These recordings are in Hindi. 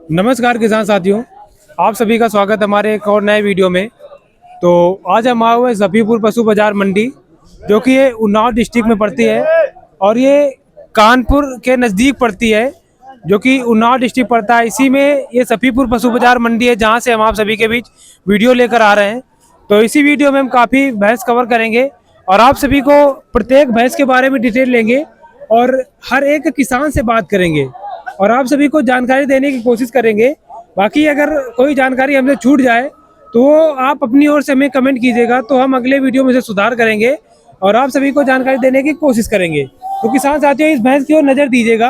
नमस्कार किसान साथियों, आप सभी का स्वागत है हमारे एक और नए वीडियो में। तो आज हम आए हुए हैं सफीपुर पशु बाजार मंडी, जो कि ये उन्नाव डिस्ट्रिक्ट में पड़ती है और ये कानपुर के नज़दीक पड़ती है, जो कि उन्नाव डिस्ट्रिक्ट पड़ता है। इसी में ये सफीपुर पशु बाजार मंडी है, जहाँ से हम आप सभी के बीच वीडियो लेकर आ रहे हैं। तो इसी वीडियो में हम काफ़ी भैंस कवर करेंगे और आप सभी को प्रत्येक भैंस के बारे में डिटेल लेंगे और हर एक किसान से बात करेंगे और आप सभी को जानकारी देने की कोशिश करेंगे। बाकी अगर कोई जानकारी हमसे छूट जाए तो आप अपनी ओर से हमें कमेंट कीजिएगा, तो हम अगले वीडियो में से सुधार करेंगे और आप सभी को जानकारी देने की कोशिश करेंगे। तो किसान साथियों, इस भैंस की ओर नज़र दीजिएगा,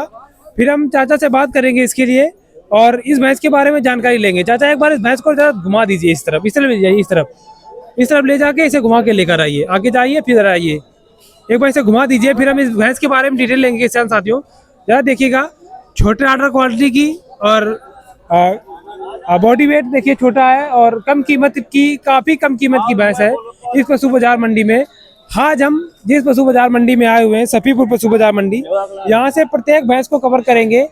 फिर हम चाचा से बात करेंगे इसके लिए और इस भैंस के बारे में जानकारी लेंगे। चाचा, एक बार इस भैंस को जरा घुमा दीजिए, इस तरफ ले जाइए, इस तरफ ले जाके इसे घुमा के लेकर आइए, आगे जाइए फिर आइए, एक बार इसे घुमा दीजिए, फिर हम इस भैंस के बारे में डिटेल लेंगे। किसान साथियों जरा देखिएगा, छोटे आर्डर क्वालिटी की और बॉडी वेट देखिए छोटा है और कम कीमत की, काफ़ी कम कीमत की भैंस है इस पशु बाजार मंडी में। आज हम जिस पशु बाजार मंडी में आए हुए हैं, सफीपुर पशु बाजार मंडी, यहाँ से प्रत्येक भैंस को कवर करेंगे,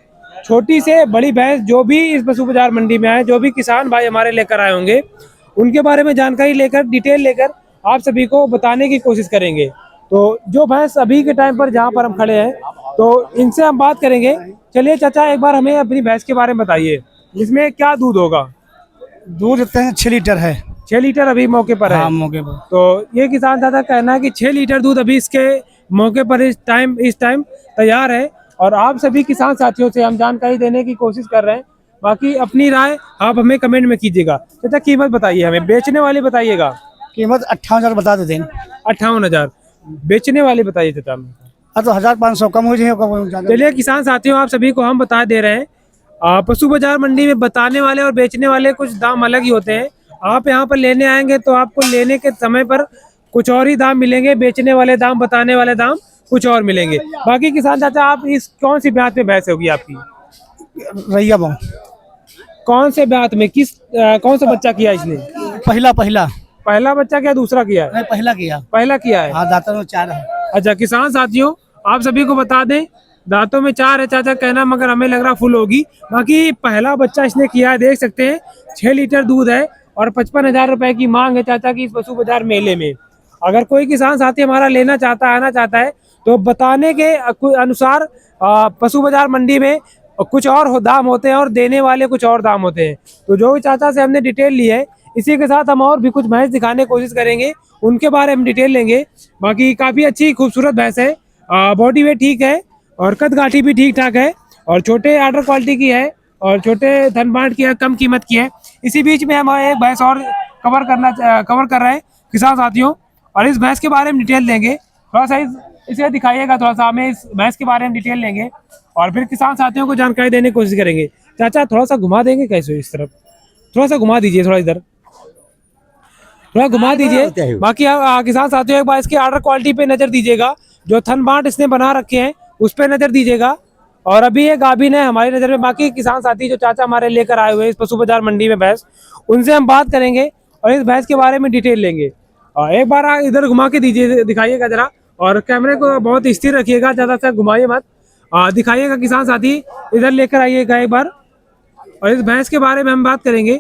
छोटी से बड़ी भैंस जो भी इस पशु बाजार मंडी में आए, जो भी किसान भाई हमारे लेकर आए होंगे, उनके बारे में जानकारी लेकर, डिटेल लेकर आप सभी को बताने की कोशिश करेंगे। तो जो भैंस अभी के टाइम पर जहाँ पर हम खड़े हैं, तो इनसे हम बात करेंगे। चलिए चाचा, एक बार हमें अपनी भैंस के बारे में बताइए, इसमें क्या दूध होगा? दूध देते हैं 6 लीटर है। 6 लीटर अभी मौके पर है? हाँ, मौके पर। तो ये किसान दादा कहना है कि 6 लीटर दूध अभी इसके मौके पर इस टाइम तैयार है और आप सभी किसान साथियों से हम जानकारी देने की कोशिश कर रहे हैं। बाकी अपनी राय आप हमें कमेंट में कीजिएगा। चाचा कीमत बताइए, हमें बेचने वाली बताइएगा। कीमत 58,000 बता देते हैं। 58,000 बेचने वाली बताइए चाचा। हाँ, तो 1,500 कम हो जाएगा। चलिए किसान साथियों, आप सभी को हम बता दे रहे हैं, पशु बाजार मंडी में बताने वाले और बेचने वाले कुछ दाम अलग ही होते हैं। आप यहाँ पर लेने आएंगे तो आपको लेने के समय पर कुछ और ही दाम मिलेंगे, बेचने वाले दाम, बताने वाले दाम कुछ और मिलेंगे। बाकी किसान चाचा, आप इस कौन सी ब्यात में भैंस होगी आपकी? रैया बाऊ। कौन से ब्यात में कौन सा बच्चा किया इसने? पहला बच्चा क्या दूसरा किया है? पहला किया है। हाँ, दांतों में 4 है। अच्छा किसान साथियों, आप सभी को बता दें, दांतों में 4 है चाचा कहना, मगर हमें लग रहा फुल होगी। बाकी पहला बच्चा इसने किया है, देख सकते हैं 6 लीटर दूध है और 55,000 रुपए की मांग है चाचा की इस पशु बाजार मेले में। अगर कोई किसान साथी हमारा लेना चाहता है, आना चाहता है, तो बताने के अनुसार पशु बाजार मंडी में कुछ और दाम होते हैं और देने वाले कुछ और दाम होते हैं। तो जो भी चाचा से हमने डिटेल ली है, इसी के साथ हम और भी कुछ भैंस दिखाने की कोशिश करेंगे, उनके बारे में डिटेल लेंगे। बाकी काफ़ी अच्छी खूबसूरत भैंस है, बॉडी वेट ठीक है और कद गाठी भी ठीक ठाक है और छोटे आर्डर क्वालिटी की है और छोटे धनबांट की है, कम कीमत की है। इसी बीच में हम एक भैंस और कवर कर रहे हैं किसान साथियों, और इस भैंस के बारे में डिटेल देंगे। थोड़ा सा इसे दिखाइएगा, थोड़ा सा हमें इस भैंस के बारे में डिटेल लेंगे और फिर किसान साथियों को जानकारी देने की कोशिश करेंगे। चाचा थोड़ा सा घुमा देंगे कैसे? इस तरफ थोड़ा सा घुमा दीजिए, थोड़ा इधर थोड़ा घुमा दीजिए। बाकी किसान साथियों, एक बार इसकी आर्डर क्वालिटी पे नजर दीजिएगा, जो थन बांट इसने बना रखे हैं उस पे नजर दीजिएगा। और अभी ये गाभिन है हमारी नजर में। बाकी किसान साथी जो चाचा हमारे लेकर आए हुए हैं इस पशु बाजार मंडी में भैंस, उनसे हम बात करेंगे और इस भैंस के बारे में डिटेल लेंगे। एक बार इधर घुमा के दीजिए, दिखाइएगा जरा, और कैमरे को बहुत स्थिर रखिएगा, ज्यादा से घुमाइए मत, दिखाइएगा किसान साथी, इधर लेकर आइएगा एक बार और इस भैंस के बारे में हम बात करेंगे।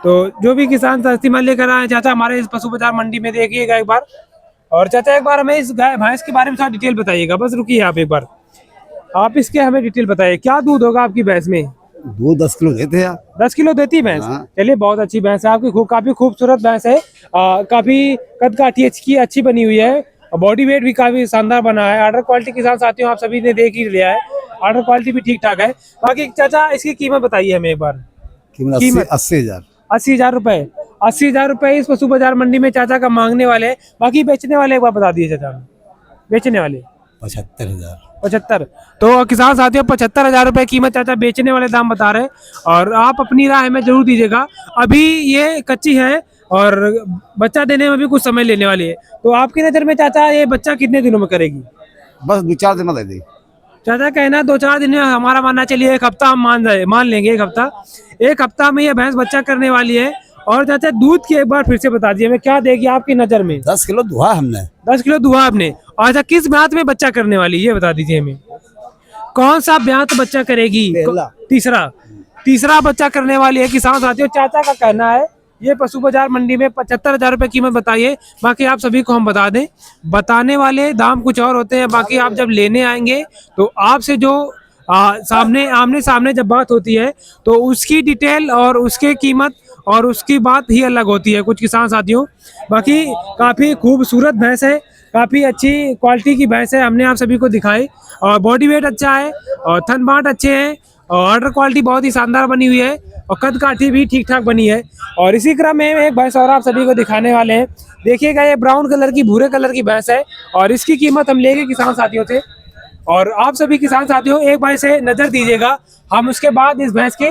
तो जो भी किसान साथी मैं लेकर आए चाचा हमारे इस पशु बाजार मंडी में, देखिएगा एक बार। और चाचा एक बार हमें इस भैंस के बारे में थोड़ा डिटेल बताइएगा, बस रुकिए आप एक बार, आप इसके हमें डिटेल बताइए, क्या दूध होगा आपकी भैंस में? दूध 10 किलो देते हैं। 10 किलो देती है भैंस? हाँ। चलिए बहुत अच्छी भैंस है आपकी, काफी खूबसूरत भैंस है, काफी कद काठी अच्छी बनी हुई है, बॉडी वेट भी काफी शानदार बना है। आर्डर क्वालिटी किसान साथियों आप सभी ने देख ही लिया है, आर्डर क्वालिटी भी ठीक ठाक है। बाकी चाचा इसकी कीमत बताइए हमें एक बार। कीमत 80,000। 80,0000 रुपए। 80,000 रुपए इस पशु बाजार मंडी में चाचा का मांगने वाले। बाकी बेचने वाले एक बार बता दिए चाचा, बेचने वाले 75,000। 75। तो किसान साथियों 75,000 रुपए कीमत चाचा बेचने वाले दाम बता रहे हैं और आप अपनी राय हमें जरूर दीजिएगा। अभी ये कच्ची है और बच्चा देने में भी कुछ समय लेने वाली है। तो आपकी नज़र में चाचा ये बच्चा कितने दिनों में करेगी? बस 2-4 दिन में दे दी। चाचा कहना 2-4 दिन में, हमारा मानना चलिए 1 हफ्ता हम मान लेंगे। 1 हफ्ता में ये भैंस बच्चा करने वाली है। और चाचा दूध की एक बार फिर से बता दिए हमें, क्या देगी आपकी नज़र में? 10 किलो दुहा हमने। 10 किलो दुहा आपने। अच्छा किस ब्यात में बच्चा करने वाली ये बता दीजिए हमें। कौन सा ब्यात बच्चा करेगी? पहला। तीसरा बच्चा करने वाली है किसान साथियों। चाचा का कहना है ये पशु बाजार मंडी में 75,000 रुपए कीमत बताइए। बाकी आप सभी को हम बता दें, बताने वाले दाम कुछ और होते हैं, बाकी आप जब लेने आएंगे तो आपसे जो सामने आमने सामने जब बात होती है तो उसकी डिटेल और उसके कीमत और उसकी बात ही अलग होती है कुछ किसान साथियों। बाकी काफ़ी खूबसूरत भैंस है, काफ़ी अच्छी क्वालिटी की भैंस है, हमने आप सभी को दिखाई। और बॉडी वेट अच्छा है और थन बांट अच्छे हैं और ऑर्डर क्वालिटी बहुत ही शानदार बनी हुई है और कद काठी भी ठीक ठाक बनी है। और इसी क्रम में एक भैंस और आप सभी को दिखाने वाले हैं। देखिएगा ये ब्राउन कलर की भूरे कलर की भैंस है और इसकी कीमत हम लेंगे किसान साथियों से। और आप सभी किसान साथियों एक बार से नजर दीजिएगा, हम उसके बाद इस भैंस की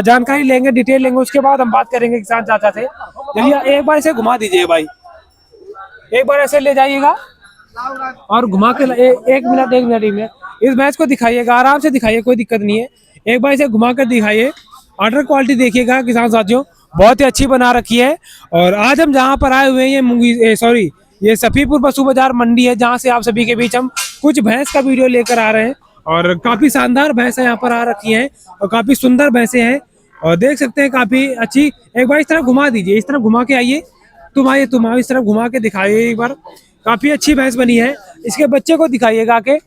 जानकारी लेंगे, डिटेल लेंगे, उसके बाद हम बात करेंगे किसान चाचा से। चलिए एक बार इसे घुमा दीजिए भाई, एक बार ऐसे ले जाइएगा और घुमा के एक मिनट इस भैंस को दिखाइएगा, आराम से दिखाइए, कोई दिक्कत नहीं है। एक बार इसे घुमा कर दिखाइए। ऑर्डर क्वालिटी देखिएगा किसान साथियों, बहुत ही अच्छी बना रखी है। और आज हम जहाँ पर आए हुए हैं ये सफीपुर पशु बाजार मंडी है, जहाँ से आप सभी के बीच हम कुछ भैंस का वीडियो लेकर आ रहे हैं। और काफी शानदार भैंस यहाँ पर आ रखी हैं और काफी सुंदर भैंसें हैं और देख सकते हैं काफी अच्छी। एक बार इस तरफ घुमा दीजिए, इस तरफ घुमा के आइए, तुम आओ इस तरफ घुमा के दिखाइए एक बार। काफी अच्छी भैंस बनी है, इसके बच्चे को दिखाइएगा आके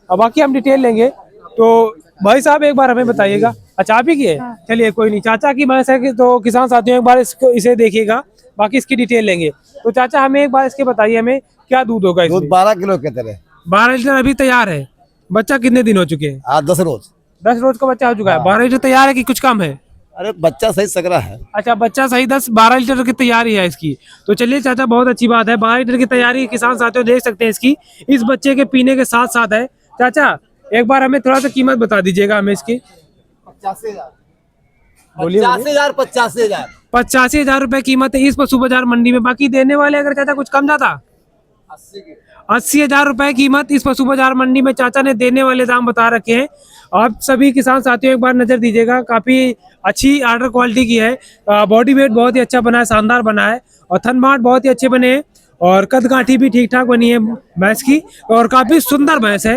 और बाकी हम डिटेल लेंगे। तो भाई साहब एक बार हमें बताइएगा। अच्छा आप ही की है? चलिए कोई नहीं, चाचा की भैंस है तो किसान साथियों एक बार इसे देखिएगा, बाकी इसकी डिटेल लेंगे। तो चाचा हमें एक बार इसके बताइए, हमें क्या दूध होगा इसमें? दूध 12 किलो के तरह। 12 लीटर अभी तैयार है। बच्चा कितने दिन हो चुके हैं? आज 10 रोज। 10 रोज का बच्चा हो चुका है। 12 लीटर तैयार है कि कुछ कम है? अरे बच्चा सही सक रहा है। अच्छा बच्चा सही 12 लीटर की तैयारी है इसकी। तो चलिए चाचा बहुत अच्छी बात है, 12 लीटर की तैयारी किसान साथियों देख सकते हैं इसकी, इस बच्चे के पीने के साथ साथ है। चाचा एक बार हमें थोड़ा सा कीमत बता दीजिएगा हमें इसकी। 85,000। बोलिए 85,000। 85,000 रुपए कीमत है इस पशु बाजार मंडी में। बाकी देने वाले अगर चाचा कुछ कम जाता? 80,000 रुपए कीमत इस पशु बाजार मंडी में चाचा ने देने वाले दाम बता रखे हैं। आप सभी किसान साथियों एक बार नजर दीजिएगा, काफी अच्छी आर्डर क्वालिटी की है। बॉडी वेट बहुत ही अच्छा बना है, शानदार बना है और थन बांट बहुत ही अच्छे बने हैं और कद काठी भी ठीक ठाक बनी है भैंस की और काफी सुंदर भैंस है।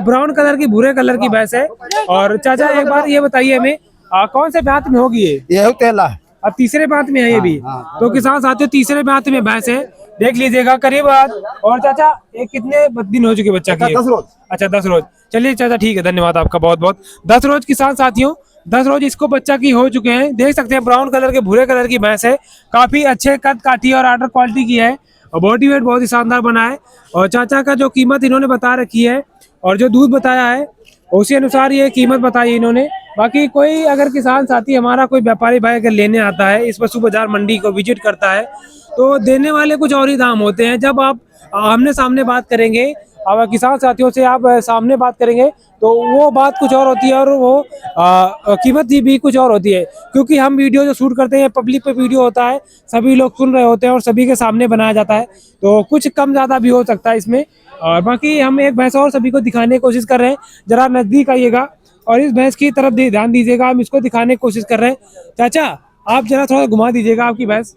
ब्राउन कलर की भूरे कलर की भैंस है। और चाचा एक बार ये बताइए हमें कौन से ब्यात में होगी ये? तेला है। अब तीसरे ब्यात में है ये भी। तो किसान साथियों तीसरे ब्यात में भैंस है, देख लीजिएगा करीब। और चाचा ये कितने दिन हो चुके बच्चा की? 10 रोज। अच्छा 10 रोज। चलिए चाचा ठीक है, धन्यवाद आपका बहुत बहुत। 10 रोज किसान साथियों, 10 रोज इसको बच्चा की हो चुके हैं। देख सकते हैं ब्राउन कलर के भूरे कलर की भैंस है, काफी अच्छे कद काठी और आर्डर क्वालिटी की है और बॉडी वेट बहुत ही शानदार बना है। और चाचा का जो कीमत इन्होंने बता रखी है और जो दूध बताया है उसी अनुसार ये कीमत बताई इन्होंने। बाकी कोई अगर किसान साथी हमारा कोई व्यापारी भाई अगर लेने आता है इस पशु बाजार मंडी को विजिट करता है तो देने वाले कुछ और ही दाम होते हैं। जब आप आमने सामने बात करेंगे, अब किसान साथियों से आप सामने बात करेंगे तो वो बात कुछ और होती है और वो कीमत भी कुछ और होती है। क्योंकि हम वीडियो जो शूट करते हैं पब्लिक पे वीडियो होता है, सभी लोग सुन रहे होते हैं और सभी के सामने बनाया जाता है, तो कुछ कम ज़्यादा भी हो सकता है इसमें। और बाकी हम एक भैंस और सभी को दिखाने की कोशिश कर रहे हैं, जरा नज़दीक आइएगा और इस भैंस की तरफ ध्यान दीजिएगा, हम इसको दिखाने की कोशिश कर रहे हैं। चाचा आप जरा थोड़ा घुमा दीजिएगा आपकी भैंस,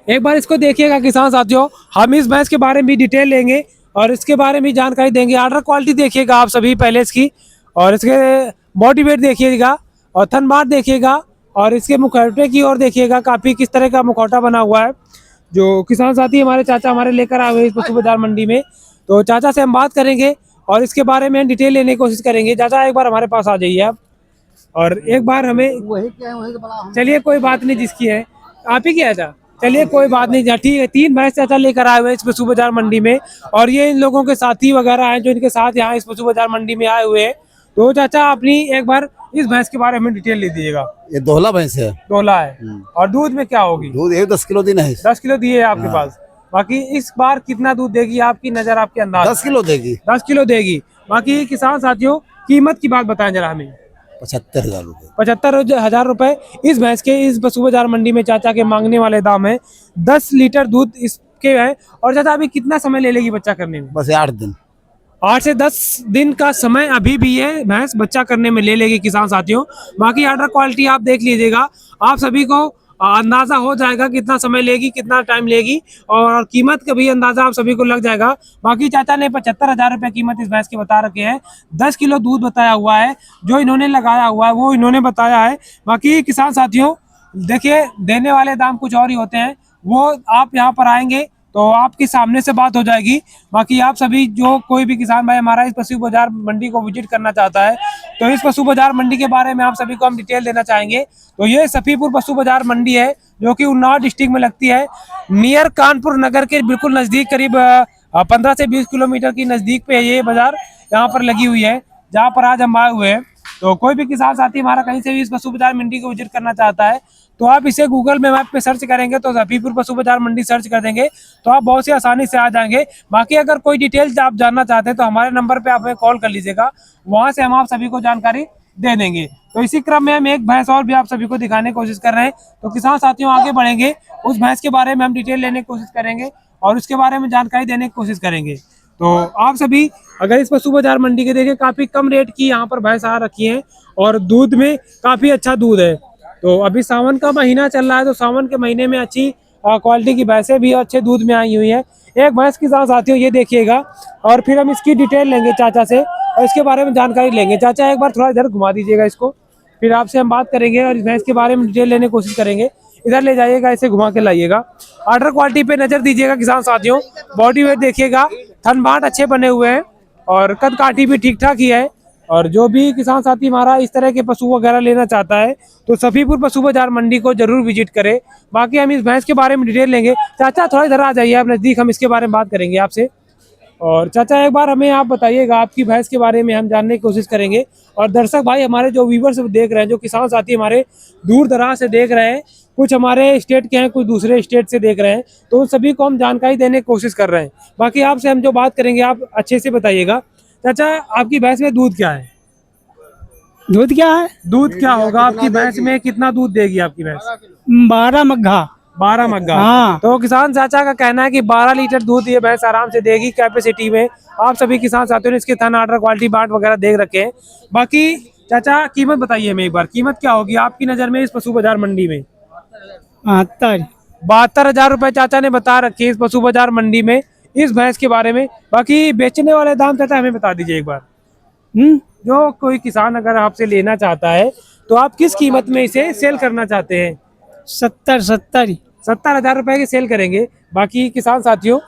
एक बार इसको देखिएगा किसान साथियों। हम इस भैंस के बारे में भी डिटेल लेंगे और इसके बारे में जानकारी देंगे। आर्डर क्वालिटी देखिएगा आप सभी पहले इसकी, और इसके बॉडी वेट देखिएगा और थन बांट देखिएगा और इसके मुखौटे की ओर देखिएगा, काफ़ी किस तरह का मुखौटा बना हुआ है। जो किसान साथी हमारे चाचा हमारे लेकर आए हुए इस पशु बाजार मंडी में, तो चाचा से हम बात करेंगे और इसके बारे में डिटेल लेने की कोशिश करेंगे। चाचा एक बार हमारे पास आ जाइए आप और एक बार हमें, चलिए कोई बात नहीं, जिसकी है आप ही किया था, चलिए कोई बात नहीं, ठीक है। 3 भैंस चाचा लेकर आए हुए हैं इस पशु बाजार मंडी में और ये इन लोगों के साथी वगैरह हैं जो इनके साथ यहाँ इस पशु बाजार मंडी में आए हुए हैं। तो चाचा अपनी एक बार इस भैंस के बारे में डिटेल ले दीजिएगा। ये दोहला भैंस है। दोहला है और दूध में क्या होगी? दूध 10 किलो दिन है। 10 किलो दिए है आपके पास। बाकी इस बार कितना दूध देगी आपकी नजर, आपके अंदाज? 10 किलो देगी। 10 किलो देगी। बाकी किसान साथियों कीमत की बात बताएं जरा हमें। 75,000 रुपए। 75,000 रुपए इस भैंस के इस पशु बाजार मंडी में चाचा के मांगने वाले दाम है। 10 लीटर दूध इसके है। और चाचा अभी कितना समय ले लेगी बच्चा करने में? बस 8 दिन। 8 से 10 दिन का समय अभी भी है भैंस बच्चा करने में ले लेगी किसान साथियों। बाकी आर्डर क्वालिटी आप देख लीजिएगा, आप सभी को अंदाजा हो जाएगा कितना समय लेगी, कितना टाइम लेगी, और कीमत का भी अंदाजा आप सभी को लग जाएगा। बाकी चाचा ने 75,000 रुपये कीमत इस भैंस की बता रखे हैं। 10 किलो दूध बताया हुआ है, जो इन्होंने लगाया हुआ है वो इन्होंने बताया है। बाकी किसान साथियों देखिए, देने वाले दाम कुछ और ही होते हैं, वो आप यहाँ पर आएंगे तो आपके सामने से बात हो जाएगी। बाकी आप सभी जो कोई भी किसान भाई हमारा इस पशु बाजार मंडी को विजिट करना चाहता है, तो इस पशु बाजार मंडी के बारे में आप सभी को हम डिटेल देना चाहेंगे। तो ये सफीपुर पशु बाजार मंडी है, जो कि उन्नाव डिस्ट्रिक्ट में लगती है, नियर कानपुर नगर के बिल्कुल नज़दीक, करीब 15 से 20 किलोमीटर की नज़दीक पे ये बाजार यहाँ पर लगी हुई है, जहाँ पर आज हम आए हुए हैं। तो कोई भी किसान साथी हमारा कहीं से भी इस पशु बाजार मंडी को विजिट करना चाहता है, तो आप इसे गूगल में मैप पे सर्च करेंगे, तो सफीपुर पशु बाजार मंडी सर्च कर देंगे तो आप बहुत ही आसानी से आ जाएंगे। बाकी अगर कोई डिटेल्स आप जानना चाहते हैं तो हमारे नंबर पे आप हमें कॉल कर लीजिएगा, वहां से हम आप सभी को जानकारी दे देंगे। तो इसी क्रम में हम एक भैंस और भी आप सभी को दिखाने की कोशिश कर रहे हैं। तो किसान साथियों आगे बढ़ेंगे, उस भैंस के बारे में हम डिटेल लेने की कोशिश करेंगे और उसके बारे में जानकारी देने की कोशिश करेंगे। तो आप सभी अगर इस पशु बाजार मंडी के देखें, काफी कम रेट की यहाँ पर भैंस आ रखी है और दूध में काफी अच्छा दूध है। तो अभी सावन का महीना चल रहा है, तो सावन के महीने में अच्छी क्वालिटी की भैंसें भी अच्छे दूध में आई हुई है। एक भैंस के साथ साथियों ये देखिएगा, और फिर हम इसकी डिटेल लेंगे चाचा से और इसके बारे में जानकारी लेंगे। चाचा एक बार थोड़ा इधर घुमा दीजिएगा इसको, फिर आपसे हम बात करेंगे और इस भैंस के बारे में डिटेल लेने की कोशिश करेंगे। इधर ले जाइएगा, इसे घुमा के लाइएगा। आर्डर क्वालिटी पे नजर दीजिएगा किसान साथियों, बॉडी वेट देखिएगा, थन बाट अच्छे बने हुए हैं और कद काठी भी ठीक ठाक ही है। और जो भी किसान साथी हमारा इस तरह के पशु वगैरह लेना चाहता है तो सफीपुर पशु बाजार मंडी को जरूर विजिट करे। बाकी हम इस भैंस के बारे में डिटेल लेंगे। चाचा थोड़ा इधर आ जाइए आप नज़दीक, हम इसके बारे में बात करेंगे आपसे। और चाचा एक बार हमें आप बताइएगा, आपकी भैंस के बारे में हम जानने की कोशिश करेंगे। और दर्शक भाई हमारे जो व्यूवर्स देख रहे हैं, जो किसान साथी हमारे दूर दराज से देख रहे हैं, कुछ हमारे स्टेट के हैं, कुछ दूसरे स्टेट से देख रहे हैं, तो उन सभी को हम जानकारी देने की कोशिश कर रहे हैं। बाकी आपसे हम जो बात करेंगे आप अच्छे से बताइएगा। चाचा आपकी भैंस में दूध क्या है? दूध क्या है? दूध क्या होगा आपकी भैंस में, कितना दूध देगी आपकी भैंस? 12 मग्घा। 12 मग्गा। हाँ। तो किसान चाचा का कहना है कि 12 लीटर दूध ये भैंस आराम से देगी कैपेसिटी में। आप सभी किसान साथियों ने इसके थन आर्डर क्वालिटी बाट वगैरह देख रखे हैं। बाकी चाचा कीमत बताइए हमें एक बार, कीमत क्या होगी आपकी नजर में इस पशु बाजार मंडी में? 72,000 रुपए चाचा ने बता रखे इस पशु बाजार मंडी में इस भैंस के बारे में। बाकी बेचने वाले दाम चाचा हमें बता दीजिए एक बार। जो कोई किसान अगर आपसे लेना चाहता है तो आप किस कीमत में इसे सेल करना चाहते हैं? 70,000 रुपए की सेल करेंगे। बाकी किसान साथियों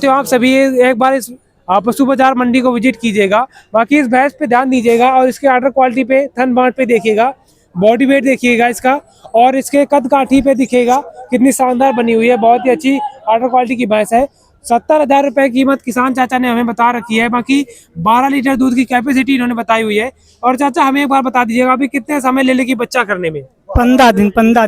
आप सभी एक बार इस पशु बाजार मंडी को विजिट कीजिएगा। बाकी इस भैंस पे ध्यान दीजिएगा और इसके आर्डर क्वालिटी पे, थन बांट पे देखिएगा, बॉडी वेट देखिएगा इसका, और इसके कद काठी पे दिखेगा कितनी शानदार बनी हुई है। बहुत ही अच्छी आर्डर क्वालिटी की भैंस है। 70,000 रुपए कीमत किसान चाचा ने हमें बता रखी है। बाकी 12 लीटर दूध की कैपेसिटी इन्होंने बताई हुई है। और चाचा हमें एक बार बता दीजिएगा अभी कितने समय ले लेगी बच्चा करने में? 15 दिन। 15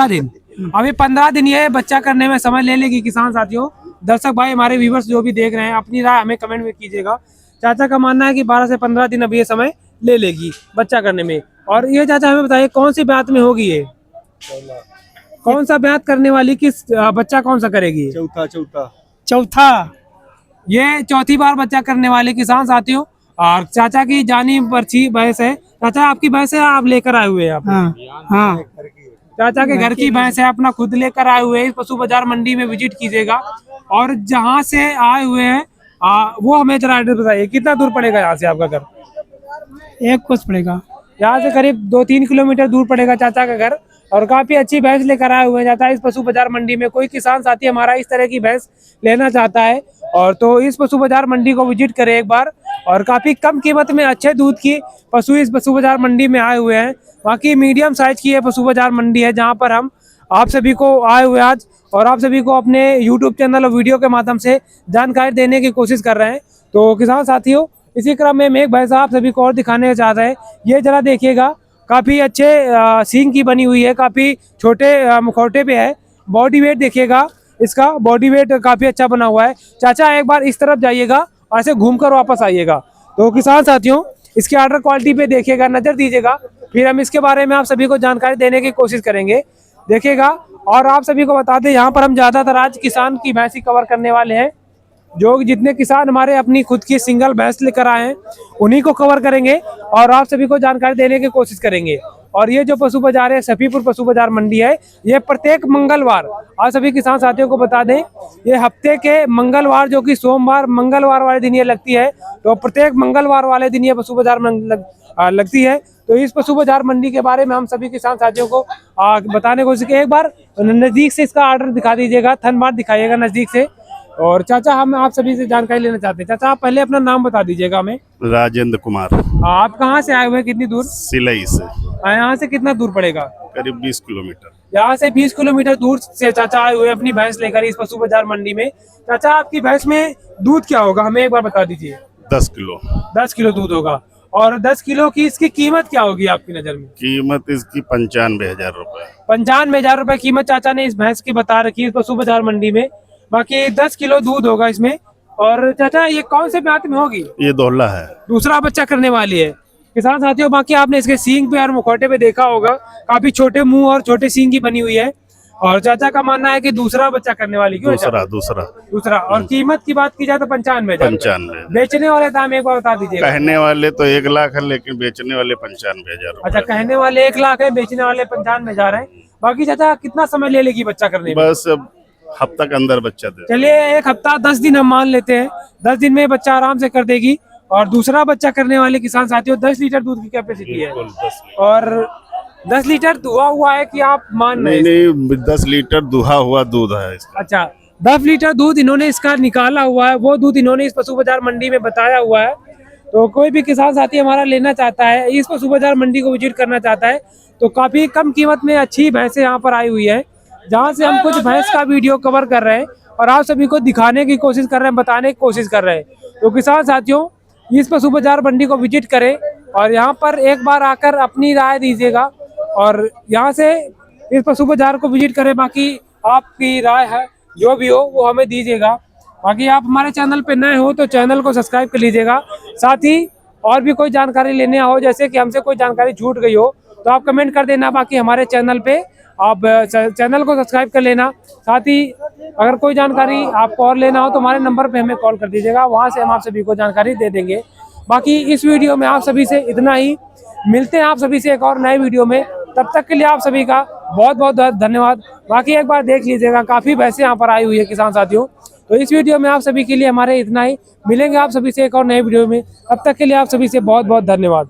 दिन। अभी 15 दिन ये बच्चा करने में समय ले लेगी किसान साथियों। दर्शक भाई हमारे व्यूवर्स जो भी देख रहे हैं, अपनी राय हमें कमेंट में कीजिएगा। चाचा का मानना है कि 12 से 15 दिन अभी ये समय ले लेगी बच्चा करने में। और ये चाचा हमें बताइए कौन सी ब्यात में होगी ये? कौन सा ब्यात करने वाली, किस बच्चा कौन सा करेगी? चौथा। ये चौथी बार बच्चा करने वाले किसान साथियों। और चाचा की जानी पर्ची भैंस है। चाचा आपकी भैंस है, आप लेकर आए हुए हैं? हाँ। चाचा के घर की भैंस है, अपना खुद लेकर आए हुए हैं। इस पशु बाजार मंडी में विजिट कीजिएगा और जहाँ से आए हुए हैं वो हमें जरा एड्रेस बताइए, कितना दूर पड़ेगा यहाँ से आपका घर? 1 कोस पड़ेगा। यहाँ से करीब 2-3 किलोमीटर दूर पड़ेगा चाचा का घर। और काफी अच्छी भैंस लेकर आए हुए हैं चाचा इस पशु बाजार मंडी में। कोई किसान साथी हमारा इस तरह की भैंस लेना चाहता है और तो इस पशु बाजार मंडी को विजिट करे एक बार। और काफी कम कीमत में अच्छे दूध की पशु इस पशु बाजार मंडी में आए हुए हैं। बाकी मीडियम साइज की ये पशु बाजार मंडी है, जहाँ पर हम आप सभी को आए हुए आज और आप सभी को अपने YouTube चैनल और वीडियो के माध्यम से जानकारी देने की कोशिश कर रहे हैं। तो किसान साथियों इसी क्रम में एक भैंस आप सभी को और दिखाने चाह रहे हैं। ये जरा देखिएगा, काफ़ी अच्छे सींग की बनी हुई है, काफ़ी छोटे मुखौटे पे है। बॉडी वेट देखिएगा, इसका बॉडी वेट काफ़ी अच्छा बना हुआ है। चाचा एक बार इस तरफ जाइएगा और ऐसे घूमकर वापस आइएगा। तो किसान साथियों इसके आर्डर क्वालिटी पे देखिएगा, नज़र दीजिएगा, फिर हम इसके बारे में आप सभी को जानकारी देने की कोशिश करेंगे। देखिएगा और आप सभी को बता दें यहाँ पर हम ज़्यादातर आज किसान की भैंस ही कवर करने वाले हैं। जो जितने किसान हमारे अपनी खुद की सिंगल भैंस लेकर आए हैं उन्हीं को कवर करेंगे और आप सभी को जानकारी देने की कोशिश करेंगे। और ये जो पशु बाजार है, सफीपुर पशु बाजार मंडी है, ये प्रत्येक मंगलवार, आप सभी किसान साथियों को बता दें, ये हफ्ते के मंगलवार जो कि सोमवार मंगलवार वाले दिन ये लगती है, तो प्रत्येक मंगलवार वाले दिन ये पशु बाजार लगती है। तो इस पशु बाजार मंडी के बारे में हम सभी किसान साथियों को बताने की कोशिश की। एक बार नजदीक से इसका आर्डर दिखा दीजिएगा, थन बार दिखाइएगा नजदीक से। और चाचा हम आप सभी से जानकारी लेना चाहते हैं। चाचा आप पहले अपना नाम बता दीजिएगा हमें। राजेंद्र कुमार, आप कहाँ से आए हुए हैं, कितनी दूर? सिलई से यहाँ से कितना दूर पड़ेगा? करीब 20 किलोमीटर। यहाँ से 20 किलोमीटर दूर से चाचा आए हुए हैं अपनी भैंस लेकर इस पशु बाजार मंडी में। चाचा आपकी भैंस में दूध क्या होगा, हमें एक बार बता दीजिए। 10 किलो। 10 किलो दूध होगा। और 10 किलो की इसकी कीमत क्या होगी आपकी नजर में? कीमत इसकी 95,000 रुपए। 95,000 रुपए कीमत चाचा ने इस भैंस की बता रखी है इस पशु बाजार मंडी में। बाकी 10 किलो दूध होगा इसमें। और चाचा ये कौन से ब्यात में होगी? ये दोहला है। दूसरा बच्चा करने वाली है किसान साथियों। बाकी आपने इसके सींग पे और मुखौटे पे देखा होगा, काफी छोटे मुंह और छोटे सींग की बनी हुई है। और चाचा का मानना है कि दूसरा बच्चा करने वाली। क्यों दूसरा। और कीमत की बात की जाए तो 95,000। 95। बेचने वाले दाम एक बार बता दीजिए। कहने वाले तो 1 लाख है, लेकिन बेचने वाले 95,000। अच्छा, कहने वाले 1 लाख है, बेचने वाले 95,000 है। बाकी चाचा कितना समय ले लेगी बच्चा करने में? बस हफ्ता के अंदर बच्चा दे। चलिए 1 हफ्ता 10 दिन हम मान लेते हैं, 10 दिन में बच्चा आराम से कर देगी। और दूसरा बच्चा करने वाले किसान साथियों 10 लीटर दूध की कैपेसिटी है। और 10 लीटर दुहा हुआ है कि आप मान रहे हैं? नहीं, 10 लीटर दुहा हुआ दूध है इसका। अच्छा, 10 लीटर दूध इन्होंने इसका निकाला हुआ है, वो दूध इन्होंने इस पशु बाजार मंडी में बताया हुआ है। तो कोई भी किसान साथी हमारा लेना चाहता है, इस पशु बाजार मंडी को विजिट करना चाहता है, तो काफी कम कीमत में अच्छी भैंसें यहाँ पर आई हुई है, जहाँ से हम कुछ भैंस का वीडियो कवर कर रहे हैं और आप सभी को दिखाने की कोशिश कर रहे हैं, बताने की कोशिश कर रहे हैं। तो किसान साथियों इस पशु बाजार मंडी को विजिट करें और यहाँ पर एक बार आकर अपनी राय दीजिएगा और यहाँ से इस पशु बाजार को विजिट करें। बाकी आपकी राय है जो भी हो वो हमें दीजिएगा। बाकी आप हमारे चैनल पे नए हो तो चैनल को सब्सक्राइब कर लीजिएगा। साथ ही और भी कोई जानकारी लेने हो, जैसे कि हमसे कोई जानकारी छूट गई हो तो आप कमेंट कर देना। बाकी हमारे चैनल पे आप चैनल को सब्सक्राइब कर लेना। साथ ही अगर कोई जानकारी आपको और लेना हो तो हमारे नंबर पे हमें कॉल कर दीजिएगा, वहाँ से हम आप सभी को जानकारी दे देंगे। बाकी इस वीडियो में आप सभी से इतना ही, मिलते हैं आप सभी से एक और नए वीडियो में। तब तक के लिए आप सभी का बहुत बहुत धन्यवाद। बाकी एक बार देख लीजिएगा, काफ़ी भैंसें यहाँ पर आई हुई है किसान साथियों। तो इस वीडियो में आप सभी के लिए हमारे इतना ही, मिलेंगे आप सभी से एक और नए वीडियो में। तब तक के लिए आप सभी से बहुत बहुत धन्यवाद।